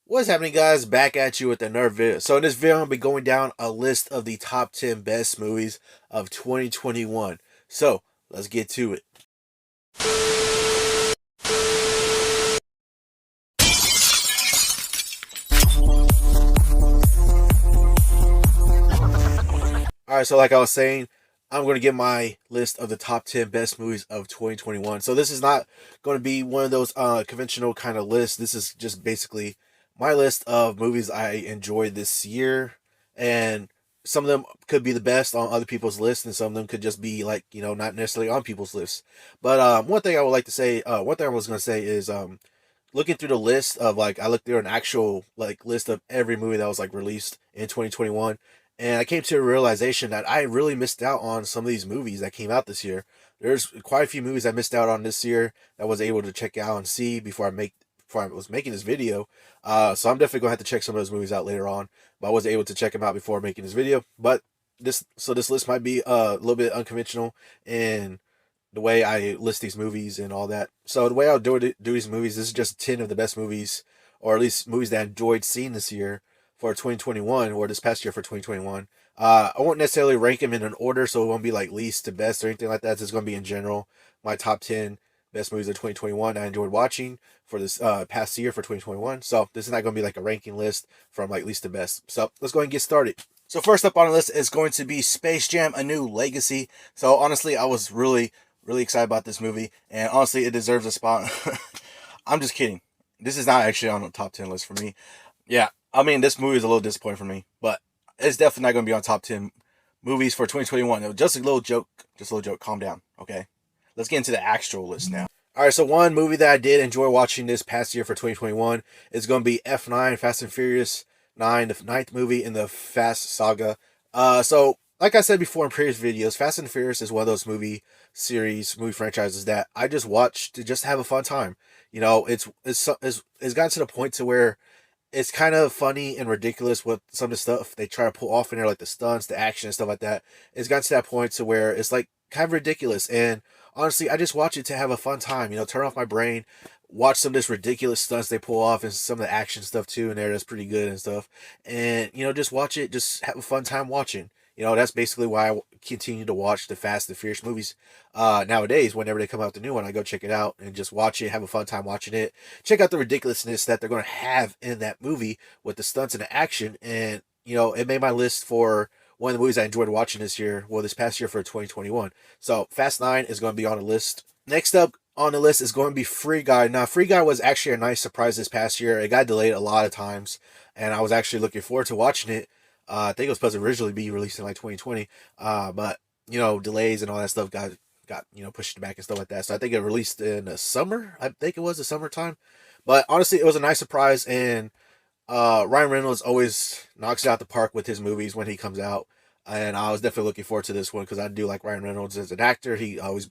What's happening, guys? Back at you with another video. So in this video, I'm going to be going down a list of the top 10 best movies of 2021. So let's get to it. Alright, so like I was saying, I'm going to give my list of the top 10 best movies of 2021. So this is not going to be one of those conventional kind of lists. This is just basically my list of movies I enjoyed this year. And some of them could be the best on other people's lists, and some of them could just be like, not necessarily on people's lists. But one thing I would like to say, one thing I was going to say is looking through the list of like I looked through an actual like list of every movie that was like released in 2021, and I came to a realization that I really missed out on some of these movies that came out this year. There's quite a few movies I missed out on this year that I was able to check out and see before I was making this video. So I'm definitely gonna have to check some of those movies out later on, but I wasn't able to check them out before making this video. But this list might be a little bit unconventional in the way I list these movies and all that. So the way I'll do these movies, this is just 10 of the best movies, or at least movies that I enjoyed seeing this year for 2021, or this past year for 2021. I won't necessarily rank them in an order, so it won't be like least to best or anything like that. It's going to be in general my top 10 best movies of 2021 I enjoyed watching for this past year for 2021. So this is not going to be like a ranking list from like least to best. So let's go ahead and get started. So first up on the list is going to be Space Jam: A New Legacy. So honestly, I was really excited about this movie, and honestly, it deserves a spot. I'm just kidding. This is not actually on the top 10 list for me. Yeah, I mean, this movie is a little disappointing for me, but it's definitely not going to be on top 10 movies for 2021. It was just a little joke. Just a little joke. Calm down, okay? Let's get into the actual list now. All right, so one movie that I did enjoy watching this past year for 2021 is going to be F9, Fast and Furious 9, the ninth movie in the Fast saga. So like I said before in previous videos, Fast and Furious is one of those movie franchises that I just watch to just have a fun time. You know, it's gotten to the point to where it's kind of funny and ridiculous with some of the stuff they try to pull off in there, like the stunts, the action, and stuff like that. It's gotten to that point to where it's like kind of ridiculous. And honestly, I just watch it to have a fun time. You know, turn off my brain, watch some of this ridiculous stunts they pull off, and some of the action stuff too in there that's pretty good and stuff. And just watch it, just have a fun time watching. That's basically why I continue to watch the Fast and Furious movies nowadays. Whenever they come out with the new one, I go check it out and just watch it, have a fun time watching it. Check out the ridiculousness that they're going to have in that movie with the stunts and the action. And, it made my list for one of the movies I enjoyed watching this year, well, this past year for 2021. So Fast 9 is going to be on the list. Next up on the list is going to be Free Guy. Now, Free Guy was actually a nice surprise this past year. It got delayed a lot of times, and I was actually looking forward to watching it. I think it was supposed to originally be released in like 2020, but delays and all that stuff got pushed back and stuff like that. So I think it released in the summer. I think it was the summertime. But honestly, it was a nice surprise, and Ryan Reynolds always knocks it out the park with his movies when he comes out. And I was definitely looking forward to this one because I do like Ryan Reynolds as an actor. He always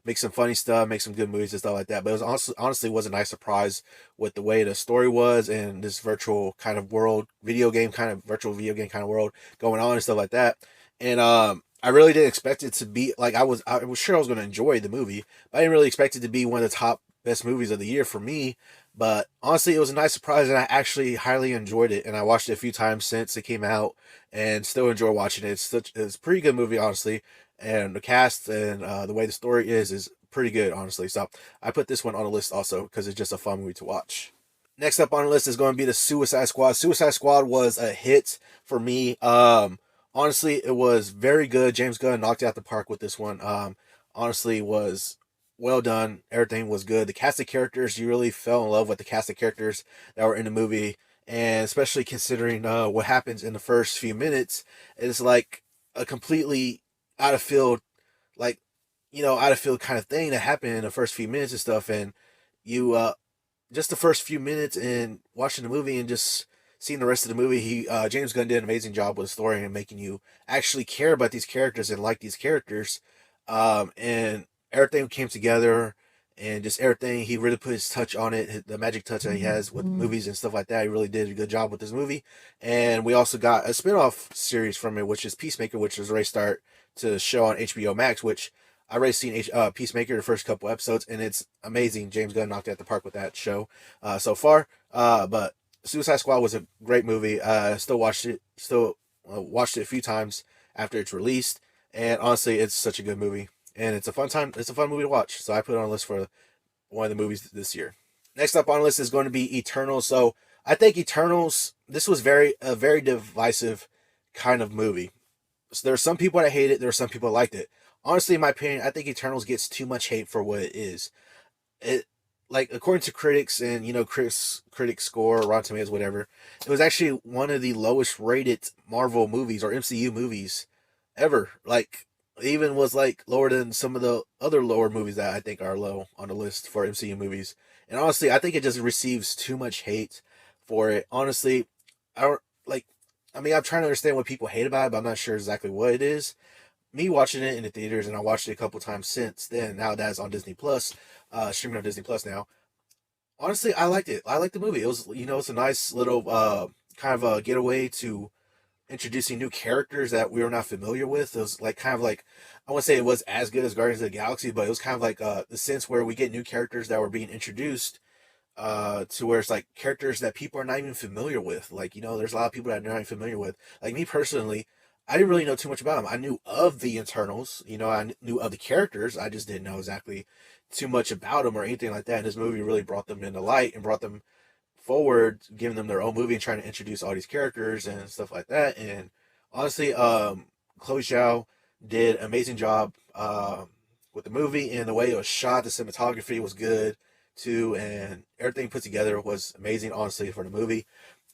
makes some funny stuff, makes some good movies and stuff like that. But it was honestly was a nice surprise with the way the story was and this virtual kind of world, virtual video game kind of world going on and stuff like that. And I really didn't expect it to be like I was sure I was going to enjoy the movie, but I didn't really expect it to be one of the top best movies of the year for me. But honestly, it was a nice surprise, and I actually highly enjoyed it. And I watched it a few times since it came out, and still enjoy watching it. It's a pretty good movie, honestly, and the cast and the way the story is pretty good, honestly. So I put this one on the list also because it's just a fun movie to watch. Next up on the list is going to be the Suicide Squad. Suicide Squad was a hit for me. Honestly, it was very good. James Gunn knocked it out the park with this one. Honestly, was well done. Everything was good. The cast of characters, you really fell in love with the cast of characters that were in the movie, and especially considering what happens in the first few minutes, it's like a completely out of field, like out of field kind of thing that happened in the first few minutes and stuff, and you just the first few minutes and watching the movie and just seeing the rest of the movie, he James Gunn did an amazing job with the story and making you actually care about these characters and like these characters. And everything came together, and just everything he really put his touch on it, the magic touch that he has with movies and stuff like that. He really did a good job with this movie. And we also got a spin-off series from it, which is Peacemaker, which is already start to show on HBO Max, which I already seen Peacemaker the first couple episodes, and it's amazing. James Gunn knocked it out the park with that show so far. But Suicide Squad was a great movie. Still watched it. Still watched it a few times after it's released, and honestly, it's such a good movie, and it's a fun time. It's a fun movie to watch. So I put it on a list for one of the movies this year. Next up on the list is going to be Eternals. So I think Eternals. This was a very divisive kind of movie. So there are some people that hate it. There are some people that liked it. Honestly, in my opinion, I think Eternals gets too much hate for what it is. It like according to critics and critics score, Rotten Tomatoes, whatever, it was actually one of the lowest rated Marvel movies or MCU movies ever. Like even was like lower than some of the other lower movies that I think are low on the list for MCU movies. And honestly, I think it just receives too much hate for it. Honestly, I don't like. I mean, I'm trying to understand what people hate about it, but I'm not sure exactly what it is. Me watching it in the theaters, and I watched it a couple times since then. Now that's on Disney Plus, streaming on Disney Plus now. Honestly, I liked it. I liked the movie. It was, it's a nice little kind of a getaway to introducing new characters that we were not familiar with. It was like kind of like I wouldn't say it was as good as Guardians of the Galaxy, but it was kind of like the sense where we get new characters that were being introduced to where it's like characters that people are not even familiar with. Like, there's a lot of people that I'm not even familiar with. Like me personally, I didn't really know too much about them. I knew of the Eternals, I knew of the characters. I just didn't know exactly too much about them or anything like that. And this movie really brought them into light and brought them forward, giving them their own movie and trying to introduce all these characters and stuff like that. And honestly, Chloe Zhao did an amazing job with the movie and the way it was shot. The cinematography was good too, and everything put together was amazing. Honestly, for the movie,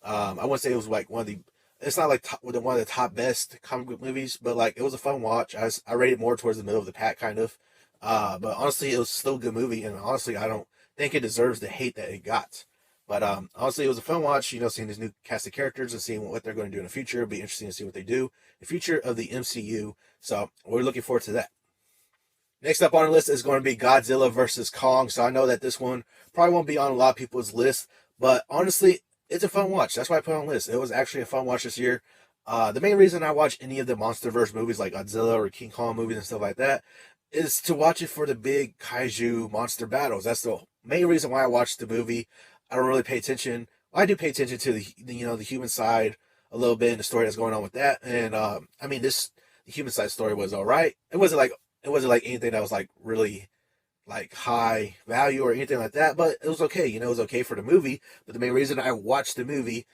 I wouldn't say it was like one of the. It's not like one of the top best comic book movies, but like it was a fun watch. I rated more towards the middle of the pack, kind of. But honestly, it was still a good movie, and honestly, I don't think it deserves the hate that it got. But honestly, it was a fun watch. Seeing these new cast of characters and seeing what they're going to do in the future. It'll be interesting to see what they do the future of the MCU. So we're looking forward to that. Next up on the list is going to be Godzilla versus Kong. So I know that this one probably won't be on a lot of people's list, but honestly, it's a fun watch. That's why I put it on the list. It was actually a fun watch this year. The main reason I watch any of the MonsterVerse movies like Godzilla or King Kong movies and stuff like that is to watch it for the big kaiju monster battles. That's the main reason why I watch the movie. I don't really pay attention. Well, I do pay attention to the human side a little bit and the story that's going on with that. And I mean, the human side story was all right. It wasn't like anything that was like really like high value or anything like that, but it was okay. It was okay for the movie. But the main reason I watched the movie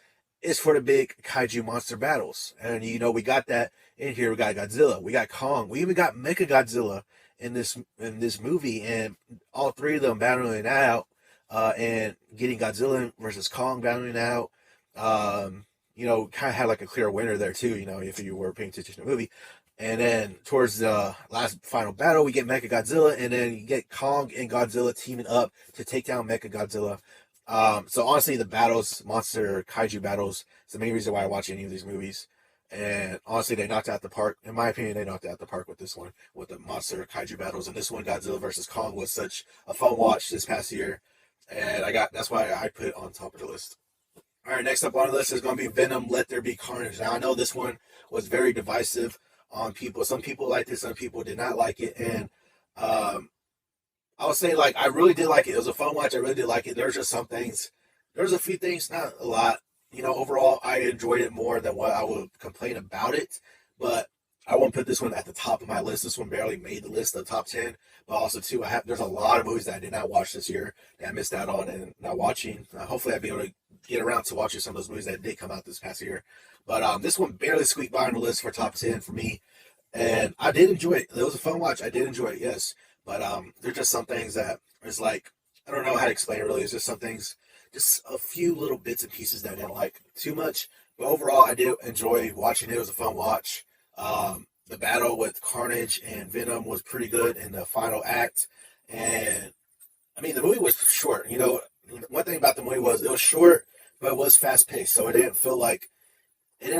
is for the big kaiju monster battles. And we got that in here. We got Godzilla, we got Kong, we even got Mecha Godzilla in this movie, and all three of them battling it out, and getting Godzilla versus Kong battling it out. Kind of had like a clear winner there too. If you were paying attention to the movie. And then towards the last final battle, we get Mecha Godzilla, and then you get Kong and Godzilla teaming up to take down Mecha Godzilla. So honestly, the battles, monster kaiju battles, is the main reason why I watch any of these movies. And honestly, they knocked out the park. In my opinion, they knocked out the park with this one, with the monster kaiju battles. And this one, Godzilla versus Kong, was such a fun watch this past year. And that's why I put it on top of the list. All right, next up on the list is going to be Venom, Let There Be Carnage. Now, I know this one was very divisive on people. Some people liked it, some people did not like it. And I would say, like, I really did like it. It was a fun watch. I really did like it. There's just some things. There's a few things, not a lot. Overall, I enjoyed it more than what I would complain about it. But I won't put this one at the top of my list. This one barely made the list of the top 10. But also, too, there's a lot of movies that I did not watch this year that I missed out on and not watching. Hopefully, I'll be able to get around to watching some of those movies that did come out this past year. But this one barely squeaked by on the list for top 10 for me. And I did enjoy it. It was a fun watch. I did enjoy it, yes. But there's just some things that it's like, I don't know how to explain it really. It's just some things, just a few little bits and pieces that I didn't like too much. But overall, I did enjoy watching it. It was a fun watch. The battle with Carnage and Venom was pretty good in the final act. And, I mean, the movie was short. One thing about the movie was it was short, but it was fast-paced. So it didn't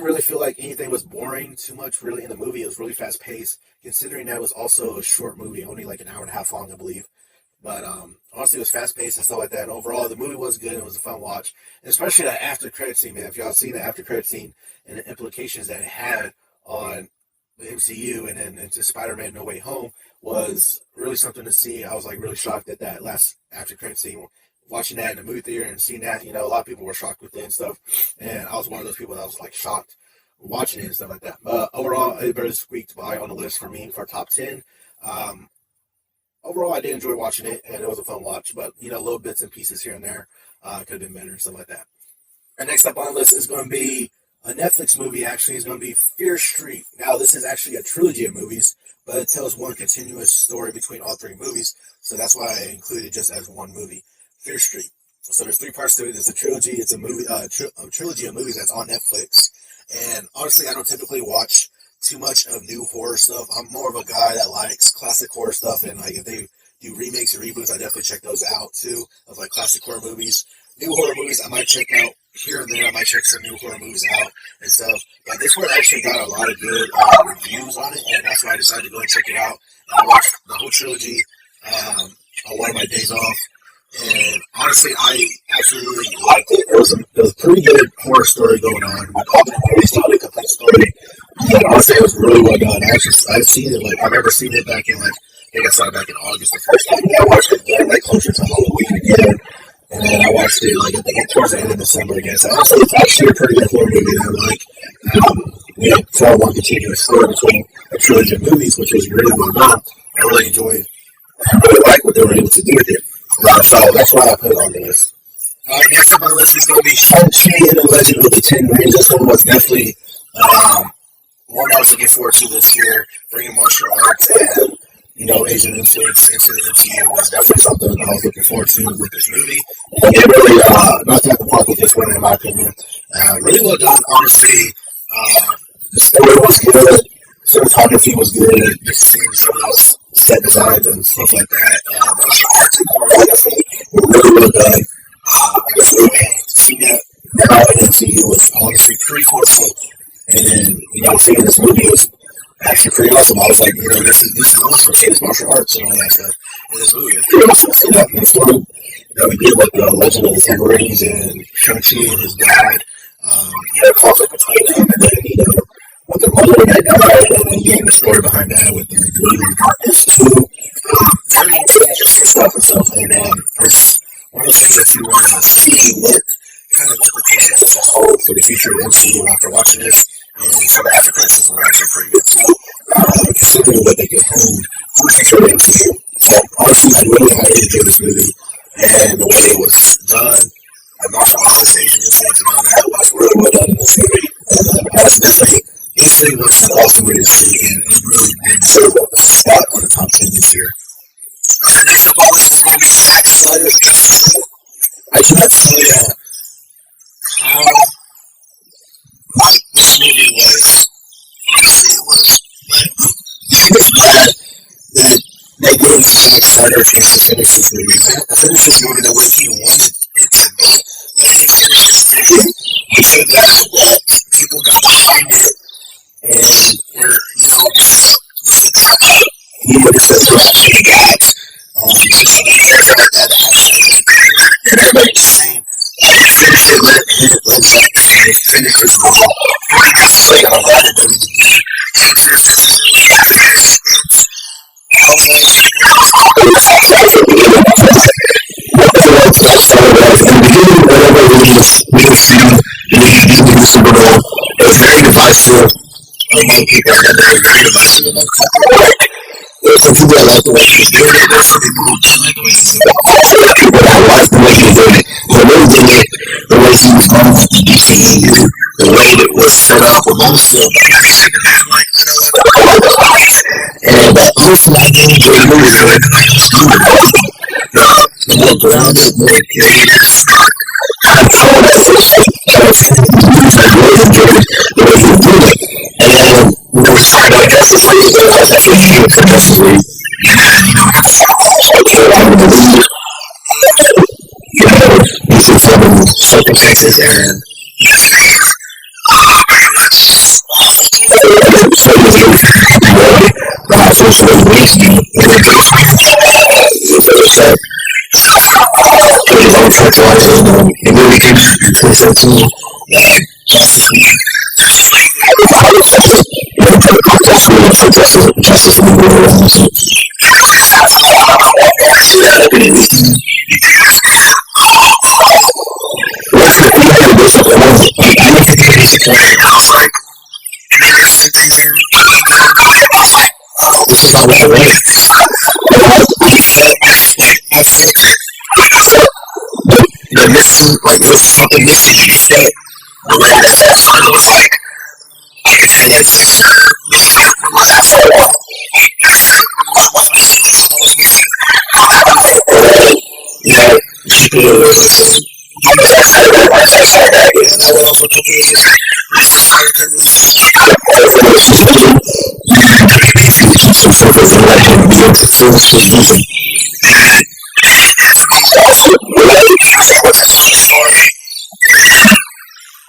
really feel like anything was boring too much really in the movie. It was really fast-paced, considering that it was also a short movie, only like an hour and a half long, I believe. But honestly, it was fast-paced and stuff like that. And overall, the movie was good. It was a fun watch. And especially that after-credit scene, man. If y'all seen the after-credit scene and the implications that it had on the MCU and then into Spider-Man No Way Home was really something to see. I was like really shocked at that last after-credit scene watching that in the movie theater and seeing that, a lot of people were shocked with it and stuff. And I was one of those people that was like shocked watching it and stuff like that. But overall, it barely squeaked by on the list for me for top 10. Um, Overall, I did enjoy watching it, and it was a fun watch. But little bits and pieces here and there could have been better and stuff like that. And next up on the list is going to be a Netflix movie. Actually, is going to be Fear Street. Now, this is actually a trilogy of movies, but it tells one continuous story between all three movies. So that's why I included it just as one movie, Fear Street. So there's three parts to it. It's a trilogy. It's a movie, a trilogy of movies that's on Netflix. And honestly, I don't typically watch too much of new horror stuff. I'm more of a guy that likes classic horror stuff, and like if they do remakes or reboots, I definitely check those out too. Of like classic horror movies, new horror movies, I might check out here and there. I might check some new horror movies out and stuff. But this one actually got a lot of good reviews on it, and that's why I decided to go and check it out. And I watched the whole trilogy on one of my days off. And honestly, I actually really liked it. It was a pretty good horror story going on. We called it a solid, complete story. And honestly, it was really well done. I've seen it, I remember seeing it back in, I think I saw it back in August the first time. I watched it again, closer to Halloween again. And then I watched it, I think towards the end of December again. So honestly, it's actually a pretty good horror movie that I like. Tell one continuous story between a trilogy of movies, which was really well done. I really enjoyed. I really like what they were able to do with it. So that's why I put it on the list. Next up on the list is going to be Shang-Chi and the Legend of the Ten Rings. This one was definitely one I was looking forward to this year. Bringing martial arts and Asian influence into the MCU was definitely something I was looking forward to with this movie. And it really knocked out the park with this one, in my opinion. Really well done, honestly. The story was good. Cinematography was good. The scenes, some of those set designs and stuff like that. Martial arts and choreography were really well done. Seeing that now in MCU was honestly pretty cool to see. And then, seeing this movie was actually pretty awesome. I was like, this is awesome. Seeing this martial arts and all that stuff in this movie. It's pretty awesome to see that in the story. We did the Legend of the Ten Rings and Shang-Chi and his dad. Conflict between them, and then, with the mother that died, and then getting the story behind that with the Dream of Darkness too. Very interesting stuff and stuff. And it's one of those things that you want to see what kind of implications does it hold for the future of the MCU after watching this. And some of the African were actually pretty good too. Considering what they could hold for the future of the MCU. So honestly, I really enjoyed this movie and the way it was done. Martial arts, Asian influence, and all that was really well done in this movie. That's definitely. This thing was an awesome movie to see, and it really did deserve a spot on the top 10 this year. Next up on the list is going to be Zack Snyder's Justice League. I cannot tell you how this movie was. Honestly, it was. It's glad that they gave Zack Snyder a chance to finish this movie. Finish this movie the way he wanted it to be. Let him finish his vision. I'm so glad that people got behind it. And we're, just a trap out. Just a trap that he got. Social media and stuff like that. And everybody just saying, finish it, let Zack finish his role. Pretty necessarily, I'm glad that WWE takes this seriously after this. We can see the Super Bowl. It was very divisive among people, and then very divisive among people. There's some people that like the way he was doing it. There's some people who didn't like the way he was doing it. There's some people that liked the way he was doing it. The way he did it, the way he was going with the DCEU, the way it was set up with all the stuff, every Superman, and honestly, I did enjoy the movie. The way it was doing it. The more grounded, more creative, kind of tone that was I really enjoyed the way he was doing it. And then, when we started out Justice League, I was definitely here for Justice League. Okay, I'm going to leave. He's in Central Texas, and pretty much so he was really happy with it. So it was wasting, and it was wasting. His own franchise, and it really came out in 2017. Justice League. Justice League. And I was like, and then there's something there. I was like, oh, this is not what I wanted. You felt like I felt it. Like I felt the missing, like there was something missing. You felt the way that song was like a transition. Like I felt what was missing, the song was missing. You know, people I was excited about my text like that, and I went on for a couple years. I just started to so focus on letting him be able to finish his vision. And for me, also, related to was able to tell the story. And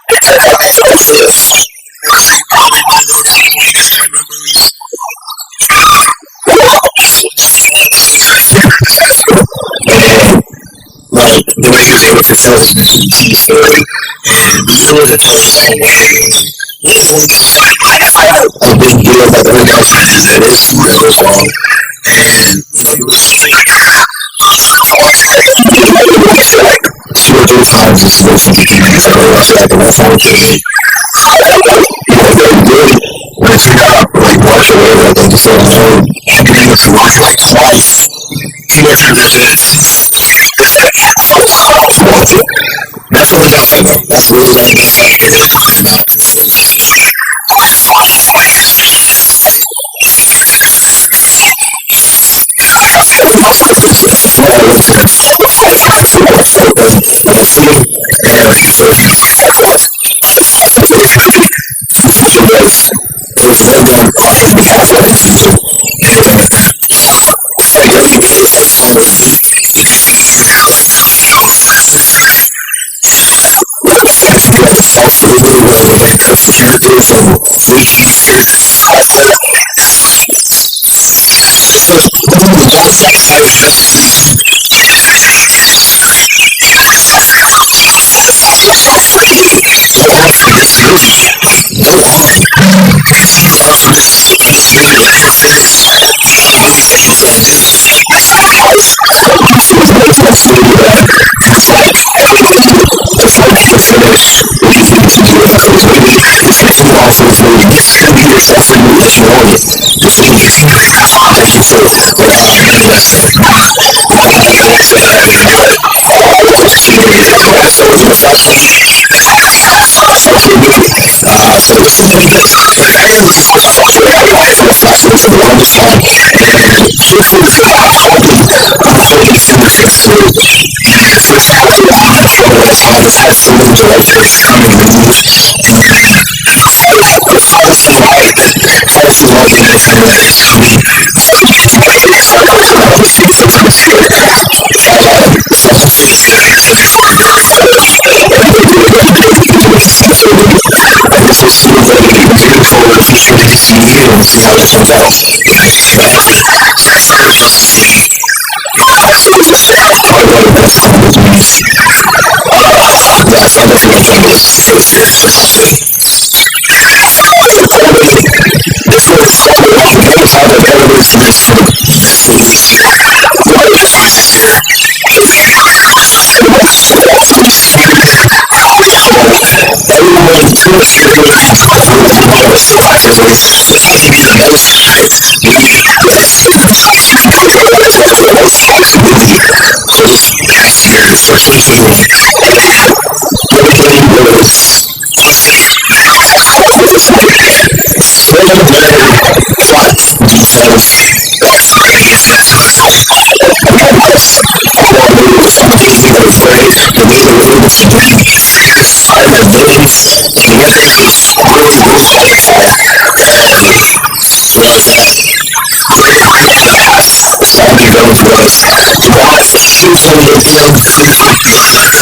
that made me feel honestly probably one of the greatest memories. Just one of those right there. And like the way he was able to tell his story and be able to tell his own way. I had a big deal about the girlfriend is that it's real long and you know you were shooting like I want to like two or three times this version became like I watched it like the one time TV. You know they really when it turned out like watch it later they just said no and being able to watch it like twice two different visions. Watch it. That's what we got for them. That's really what we got for them. Because it's not completely it was well done on his behalf of his people. And it's like every day, like finally, you can see like how absolutely well the characters and Riki's characters. So the last thing I this movie, no lie. If you love this industry like this is, you know the movies that he's gonna do. It's like it's like you also feel you yourself in the mission on it. So you continue to have how you feel without any of that stuff. So this is really good. I am for the flashes for the longest time, and truthfully, I'm hoping to finish it through. And first half of the line, for the last time, has had so many directors come and leave, and honestly, honestly, all the anything that is coming. This is really beautiful if you should see it and see how it turns out. Probably one of the best comic movies that I've ever seen in this year. This was probably this best movie this year. Everyone took your movies this might be the most hyped movie that's past year for 2021. Everything was honestly so many plot details that is yet to unfold. Overall movie was amazing, it was great. The way they were able to bring various side of the villains together was really, really wonderful. Was all the villains was not hugely revealed clearly of the story. It was truly a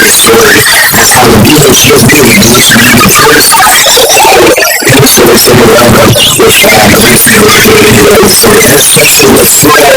story that's story as how the Beatles just did it. They just made it first. And the story centered around them with everything related to the story, and especially with Fred.